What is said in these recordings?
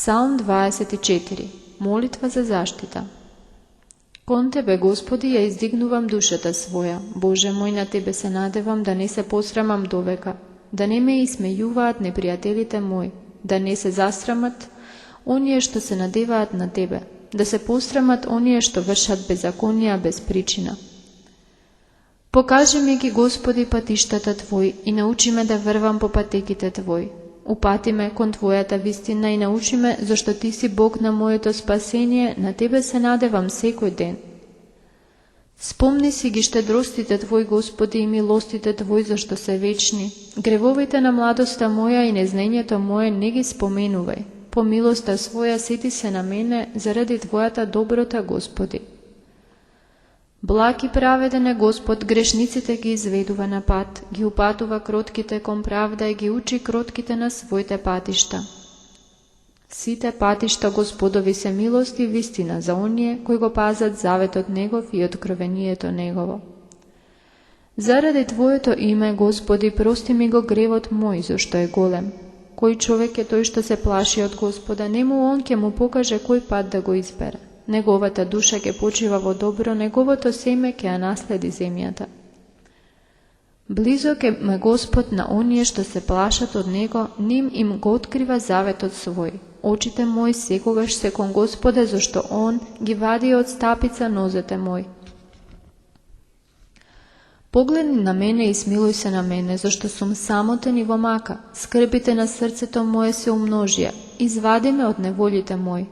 Psalm 24. Молитва за заштита. Кон Тебе, Господи, ја издигнувам душата своја. Боже мој, на Тебе се надевам да не се посрамам довека, да не ме исмејуваат непријателите мои, да не се засрамат оние што се надеваат на Тебе, да се посрамат оние што вршат беззаконија без причина. Покажи ми ги, Господи, патиштата Твои и научи ме да врвам по патеките Твои. Упати ме кон Твојата вистина и научи ме, зашто Ти си Бог на моето спасение, на Тебе се надевам секој ден. Спомни си ги штедростите Твои, Господи, и милостите Твои, зашто се вечни. Гревовите на младоста моја и незнењето мое не ги споменувај. По милоста своја сети се на мене, заради Твојата доброта, Господи. Благ и праведен е Господ, грешниците ги изведува на пат, ги упатува кротките кон правда и ги учи кротките на своите патишта. Сите патишта Господови се милост и вистина за оние кои го пазат заветот Негов и откровението Негово. Заради Твоето име, Господи, прости ми го гревот мој, зашто е голем. Кој човек е тој што се плаши од Господа, нему он ќе му покаже кој пат да го избере. Неговата душа ќе почива во добро, неговото семе ќе ја наследи земјата. Близок е ме Господ на оние што се плашат од Него, ним им го открива заветот свој. Очите мои секогаш се кон Господа, зашто Он ги вади од стапица нозете мој. Погледни на мене и смилуј се на мене, зашто сум самотен и во мака. Скрбите на срцето мое се умножија, извади ме од неволите мои.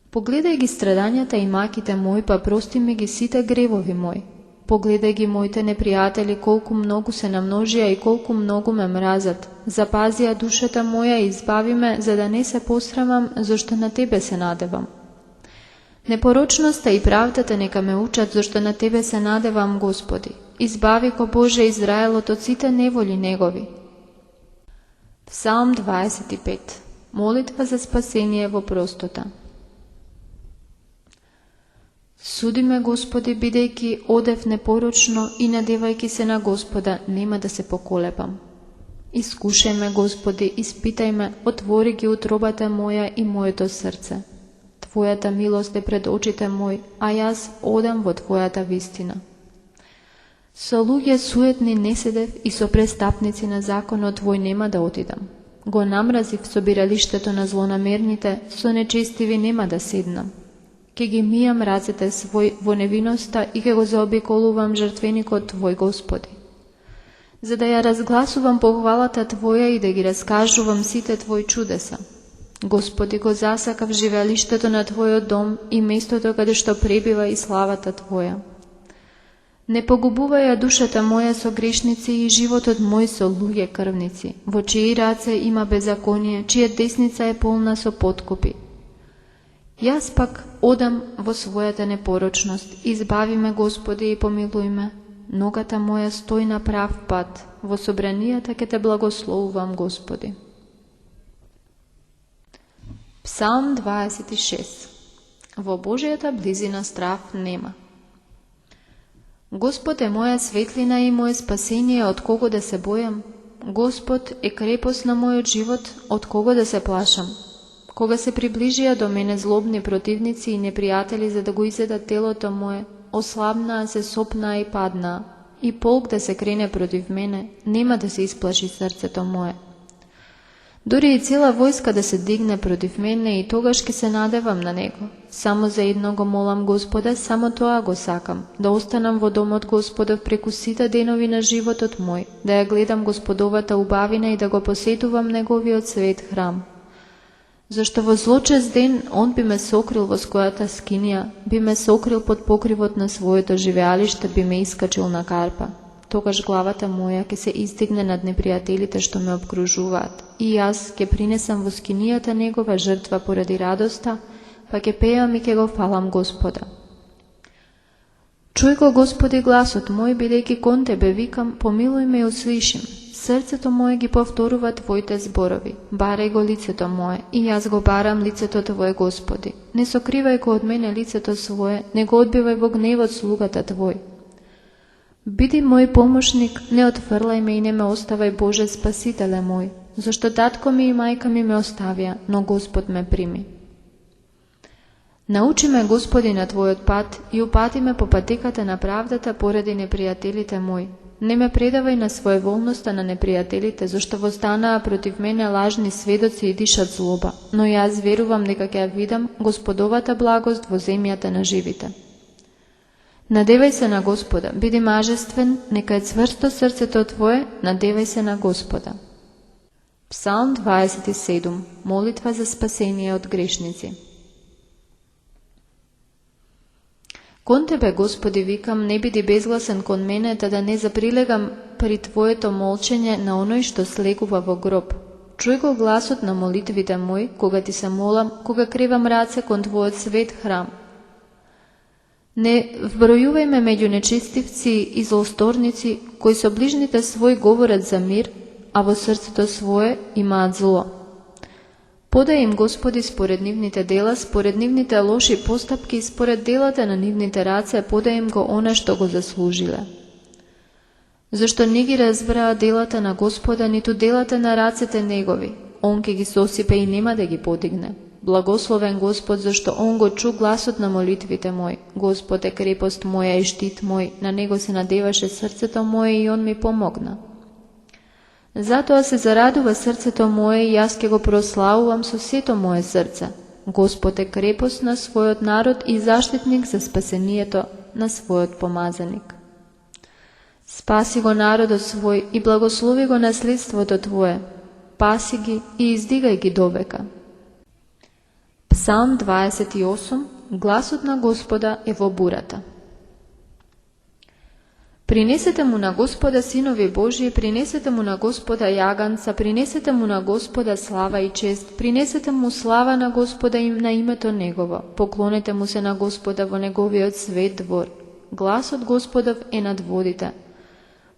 Погледај ги страдањата и маките мои, па прости ми ги сите гревови мои. Погледај ги моите непријатели, колку многу се намножија и колку многу ме мразат. Запазија душата моја и избави ме, за да не се посрамам, зашто на Тебе се надевам. Непорочноста и правдата нека ме учат, зашто на Тебе се надевам, Господи. Избави ко Боже Израелот од сите неволи негови. Псалм 25. Молитва за спасение во простота. Суди ме, Господи, бидејќи одев непорочно и надевајќи се на Господа, нема да се поколепам. Искушај ме, Господи, испитај ме, отвори ги утробата моја и моето срце. Твојата милост е пред очите мој, а јас одам во Твојата вистина. Со луѓе суетни не седев и со престапници на законот Твој нема да отидам. Го намразив собиралиштето на злонамерните, со нечестиви нема да седнам. Ке ги мијам рацете свој во невиноста и ке го заобиколувам жртвеникот Твој, Господи. За да ја разгласувам похвалата Твоја и да ги раскажувам сите Твои чудеса. Господи, го засакав живеалиштето на Твојот дом и местото каде што пребива и славата Твоја. Не погубувај ја душата моја со грешници и животот мој со луѓе крвници, во чии раце има беззаконие, чија десница е полна со подкупи. Јас пак одам во својата непорочност, избави ме, Господи, и помилуј ме. Ногата моја стои на прав пат, во собранијата ке Те благословувам, Господи. Псалм 26. Во Божијата близина страв нема. Господ е моја светлина и моје спасение, од кого да се бојам. Господ е крепост на мојот живот, од кого да се плашам. Кога се приближија до мене злобни противници и непријатели за да го изедат телото мое, ослабнаа се, сопнаа и паднаа, и полк да се крене против мене, нема да се исплаши срцето мое. Дори и цела војска да се дигне против мене, и тогаш ке се надевам на него. Само за едно го молам Господа, само тоа го сакам, да останам во домот Господов преку сите денови на животот мој, да ја гледам Господовата убавина и да го посетувам неговиот свет храм. Зашто во злочест ден он би ме сокрил во својата скинија, би ме сокрил под покривот на своето живеалиште, би ме искачил на карпа. Тогаш главата моја ќе се издигне над непријателите што ме обкружуваат, и јас ќе принесам во скинијата негова жртва поради радоста, па ќе пеам и ќе го фалам Господа. Чуј го, Господи, гласот мој, бидејќи кон Тебе викам, помилуј ме и услиши. Срцето мое ги повторува Твоите зборови. Барај го лицето мое, и јас го барам лицето Твое, Господи. Не сокривај го од мене лицето свое, не го одбивај во гневот слугата Твој. Биди мој помошник, не отфрлај ме и не ме оставај, Боже, Спасителе мој, зашто татко ми и мајка ми ме оставија, но Господ ме прими. Научи ме, Господи, на Твојот пат и упати ме по патеката на правдата поради непријателите мои. Не ме предавај на своеволноста на непријателите, зашто востанаа против мене лажни сведоци и дишат злоба, но јас верувам дека ќе ја видам Господовата благост во земјата на живите. Надевај се на Господа, биди мажествен, нека е цврсто срцето Твое, надевај се на Господа. Псалм 27. Молитва за спасение од грешници. Кон Тебе, Господи, викам, не биди безгласен кон мене, да не заприлегам при Твоето молчење на оној што слегува во гроб. Чуј го гласот на молитвите мои, кога Ти се молам, кога кревам раце кон Твојот свет храм. Не вбројувај ме меѓу нечестивци и злосторници, кои со ближните своји говорат за мир, а во срцето свое имаат зло. Подај им, Господи, според нивните дела, според нивните лоши постапки и според делата на нивните раце, подај им го она што го заслужиле. Зашто не ги разбраа делата на Господа, ниту делата на рацете Негови, Он ке ги сосипе и нема да ги подигне. Благословен Господ, зашто Он го чу гласот на молитвите мои. Господ е крепост моја и штит мој, на Него се надеваше срцето мое и Он ми помогна. Затоа се зарадува срцето мое и јас ке го прославувам со сето мое срце. Господ е крепост на својот народ и заштитник за спасението на својот помазаник. Спаси го народот свој и благослови го наследството Твое. Паси ги и издигај ги довека. Псалм 28. Гласот на Господа е во бурата. Принесете му на Господа, синови Божии, принесете му на Господа јаганца, принесете му на Господа слава и чест, принесете му слава на Господа и на името Негово, поклонете му се на Господа во Неговиот свет двор. Гласот Господов е над водите.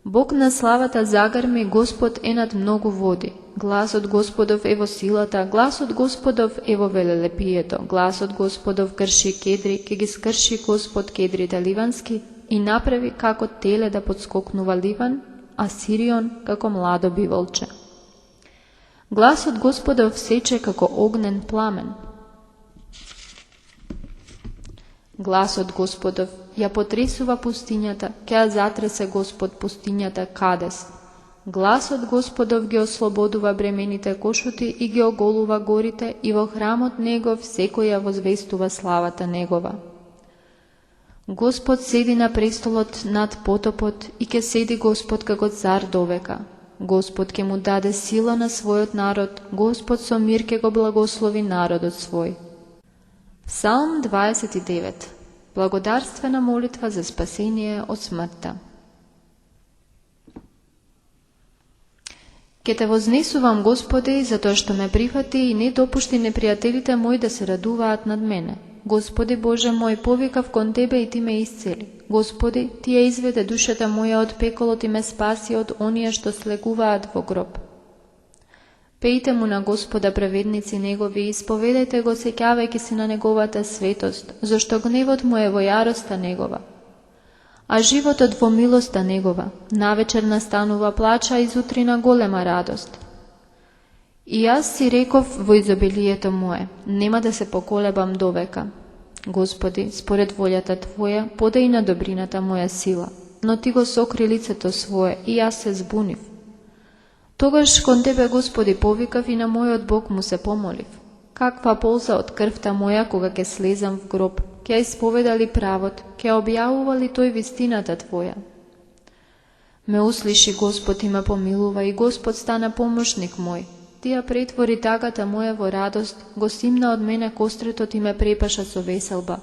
Бог на славата загарми, Господ е над многу води. Гласот Господов е во силата, гласот Господов е во велелепието, гласот Господов крши кедри, ке ги скрши Господ кедрите ливански, и направи како теле да подскокнува Ливан, а Сирион како младо биволче. Гласот Господов сече како огнен пламен. Гласот Господов ја потресува пустињата, ке ја затресе Господ пустињата Кадес. Гласот Господов ги ослободува бремените кошути и ги оголува горите, и во храмот Негов секој ја возвестува славата Негова. Господ седи на престолот над потопот и ке седи Господ како цар довека. Господ ке му даде сила на својот народ, Господ со мир ке го благослови народот свој. Псалм 29. Благодарствена молитва за спасение од смртта. Ке те вознесувам, Господи, затоа што ме прифати и не допушти непријателите мои да се радуваат над мене. Господи Боже мој, повикав кон Тебе и Ти ме исцели. Господи, Ти ја изведе душата моја од пеколот и ме спаси од оние што слегуваат во гроб. Пејте му на Господа праведници Негови и исповедајте го сеќавајќи се на Неговата светост, зашто гневот му е во јароста Негова, а животот во милоста Негова. Навечер настанува плача, и зутрина голема радост. И јас си реков во изобилието мое, нема да се поколебам довека. Господи, според волјата Твоја, подај на добрината моја сила, но Ти го сокри лицето свое и јас се збунив. Тогаш кон Тебе, Господи, повикав и на мојот Бог му се помолив. Каква полза од крвта моја кога ќе слезам в гроб, ќе исповеда ли правот, ќе објавува ли тој вистината Твоја? Ме услиши Господ и ме помилува, и Господ стана помошник мој. Ти ја претвори тагата моја во радост, го симна од мене костретот и ме препаша со веселба.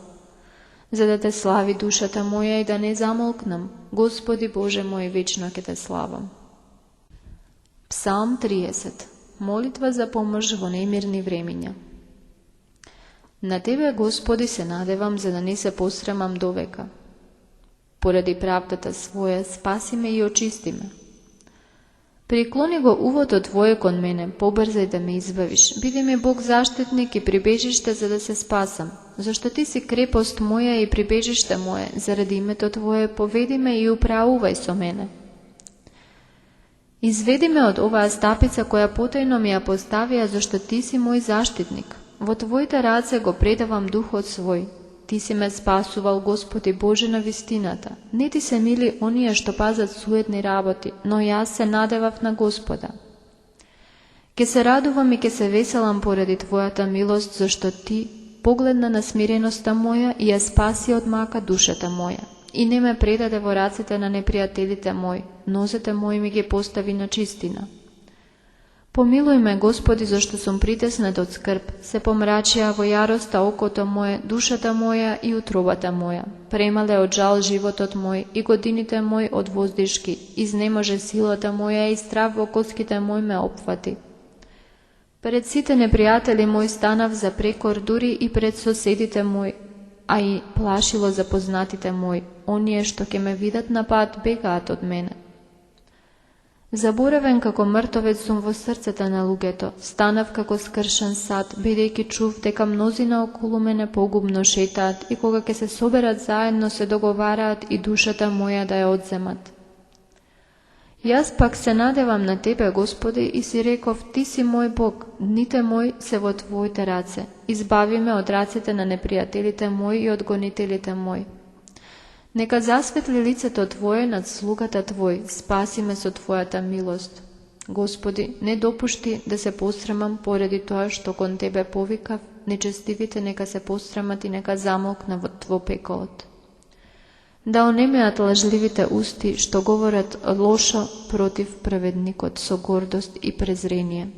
За да Те слави душата моја и да не замолкнам, Господи Боже мој, вечно ќе Те славам. Псалм 30. Молитва за помош во немирни времиња. На Тебе, Господи, се надевам, за да не се посрамам довека. Поради правдата своја, спаси ме и очисти ме. Приклони го увото Твое кон мене, побрзај да ме избавиш. Биди ми Бог заштитник и прибежиште за да се спасам. Зашто Ти си крепост моја и прибежиште мое, заради името Твое поведи ме и управувај со мене. Изведи ме од оваа стапица која потајно ми ја поставија, зашто ти си мој заштитник. Во твоите раце го предавам духот свој. Ти си ме спасувал, Господи Боже на вистината. Не ти се мили оние што пазат суетни работи, но јас се надевав на Господа. Ке се радувам и ке се веселам поради Твојата милост, зашто Ти погледна на смиреноста моја и ја спаси од мака душата моја. И не ме предаде во рацете на непријателите мои, нозете мои ми ги постави на чистина. Помилуј ме, Господи, зашто сум притеснат од скрб, се помрачија во јароста окото моје, душата моја и утробата моја. Премале од жал животот мој и годините мој од воздишки, изнеможи силата моја и страв во коските мој ме опфати. Пред сите непријатели мој станав за прекор, дури и пред соседите мој, а и плашило запознатите мој, оние што ќе ме видат на пат бегаат од мене. Заборавен како мртовец сум во срцата на луѓето, станав како скршен сад, бидејќи чув дека мнозина околу мене погубно шетаат и кога ќе се соберат заедно се договараат и душата моја да ја одземат. Јас пак се надевам на Тебе, Господи, и си реков, Ти си мој Бог, дните мои се во Твоите раце. Избави ме од рацете на непријателите мои и од гонителите мои. Нека засветли лицето Твое над слугата Твој, спаси ме со Твојата милост. Господи, не допушти да се посрамам поради тоа што кон Тебе повикав, нечестивите нека се посрамат и нека замолкнат во пеколот. Да онемеат лажливите усти што говорат лошо против праведникот со гордост и презрение.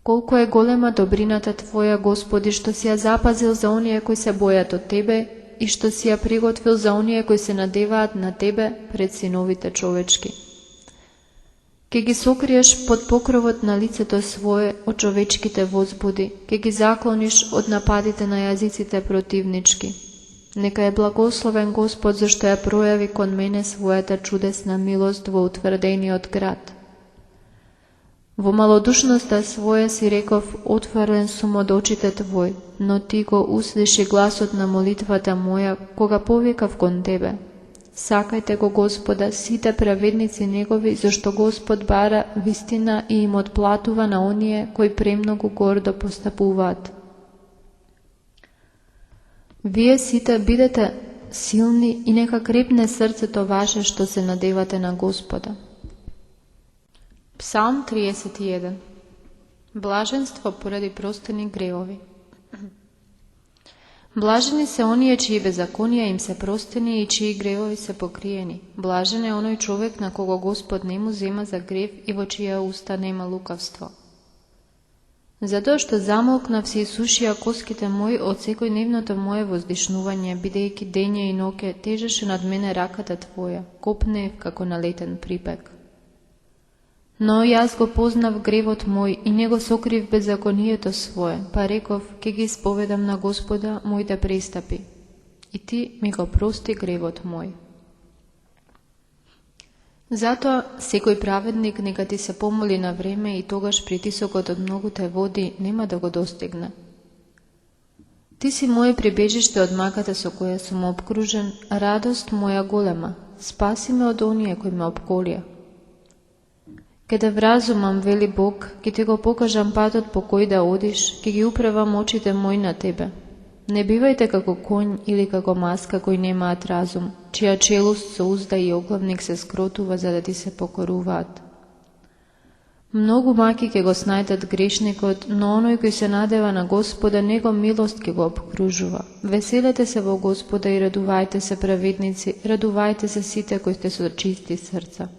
Колку е голема добрината Твоја, Господи, што си ја запазил за оние кои се бојат од Тебе и што си ја приготвил за оние кои се надеваат на Тебе пред синовите човечки. Ке ги сокриеш под покровот на лицето Свое од човечките возбуди, ке ги заклониш од нападите на јазиците противнички. Нека е благословен Господ, зашто ја пројави кон мене Својата чудесна милост во утврдениот град. Во малодушноста Своја си реков, отворен сум од очите Твој, но Ти го услиши гласот на молитвата моја, кога повикав кон Тебе. Сакајте го Господа, сите праведници Негови, зашто Господ бара вистина и им отплатува на оние кои премногу гордо постапуваат. Вие сите бидете силни и нека крепне срцето ваше што се надевате на Господа. Псалм 31. Блаженство поради простени гревови. Блажени се оние чии беззаконија им се простени и чии гревови се покриени. Блажен е оној човек на кого Господ не му зема за грев и во чија уста нема лукавство. Затоа што замолкнав се исушија коските мои од секојдневното мое воздишнување, бидејќи дење и ноќе тежеше над мене раката Твоја, копнеев како налетен припек. Но јас го познав гревот мој и не го сокрив беззаконието свое, па реков, ке ги исповедам на Господа моите престапи. И Ти ми го прости гревот мој. Затоа секој праведник нека Ти се помоли на време и тогаш притисокот од многуте води нема да го достигне. Ти си моје прибежиште од маката со која сум обкружен, радост моја голема, спаси ме од оние кои ме обколија. Ке те вразумам, вели Бог, ке Ти го покажам патот по кој да одиш, ке ги управам очите мои на Тебе. Не бивајте како конј или како маска кои немаат разум, чија челуст со узда и оглавник се скротува за да Ти се покоруваат. Многу маки ке го снајдат грешникот, но оној кој се надева на Господа, него милост ке го обкружува. Веселете се во Господа и радувајте се праведници, радувајте се сите кои сте со чисти срца.